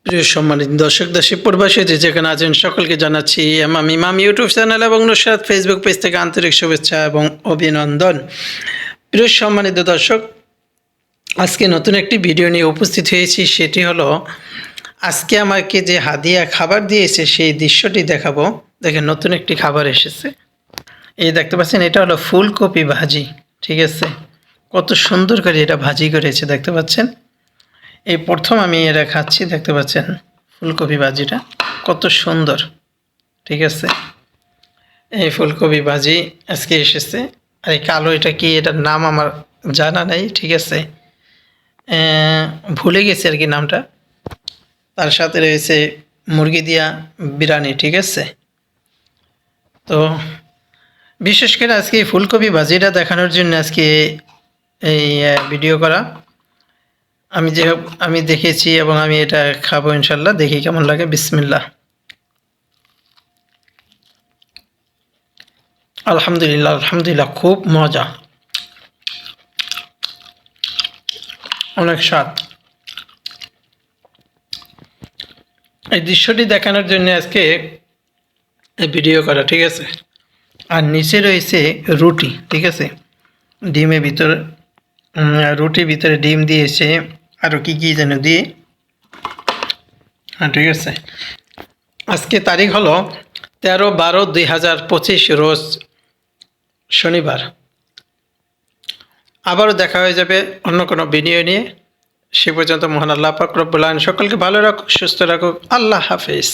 প্রিয় সম্মানিত দর্শক দেশে প্রবাসী যে যেখানে আছেন সকলকে জানাচ্ছি আমি ইমাম ইউটিউব চ্যানেল এবং নুসরাত ফেসবুক পেজ থেকে আন্তরিক শুভেচ্ছা এবং অভিনন্দন। প্রিয় সম্মানিত দর্শক, আজকে নতুন একটি ভিডিও নিয়ে উপস্থিত হয়েছি। সেটি হলো আজকে আমাকে যে হাদিয়া খাবার দিয়েছে সেই দৃশ্যটি দেখাবো। দেখেন, নতুন একটি খাবার এসেছে। এই দেখতে পাচ্ছেন, এটা হলো ফুলকপি ভাজি। ঠিক আছে, কত সুন্দর করে এটা ভাজি করেছে দেখতে পাচ্ছেন। এই প্রথম আমি এটা খাচ্ছি, দেখতে পাচ্ছেন ফুলকপি ভাজিটা কত সুন্দর। ঠিক আছে, এই ফুলকপি ভাজি আজকে এসেছে। আর এই কালো এটা কি, এটার নাম আমার জানা নেই। ঠিক আছে, ভুলে গেছি আর কি নামটা। তার সাথে রয়েছে মুরগি দিয়া বিরিয়ানি। ঠিক আছে, তো বিশেষ করে আজকে এই ফুলকপি ভাজিটা দেখানোর জন্য আজকে এই ভিডিও করা। আমি দেখেছি এবং আমি এটা খাবো ইনশাল্লাহ। দেখি কেমন লাগে। বিসমিল্লাহ। আলহামদুলিল্লাহ, আলহামদুলিল্লাহ, খুব মজা, অনেক স্বাদ। এই দৃশ্যটি দেখানোর জন্য আজকে এই ভিডিও করা। ঠিক আছে, আর নিচে রয়েছে রুটি। ঠিক আছে, ডিমের ভিতরে রুটির ভিতরে ডিম দিয়েছে, আরও কী কী যেন দিয়ে। হ্যাঁ, ঠিক আছে। আজকে তারিখ হলো 13/12/2025, রোজ শনিবার। আবারও দেখা হয়ে যাবে অন্য কোনো ভিডিও নিয়ে। সে পর্যন্ত মহান আল্লাহ পাক রব্বুল আলামিন সকলকে ভালো রাখুক, সুস্থ রাখুক। আল্লাহ হাফেজ।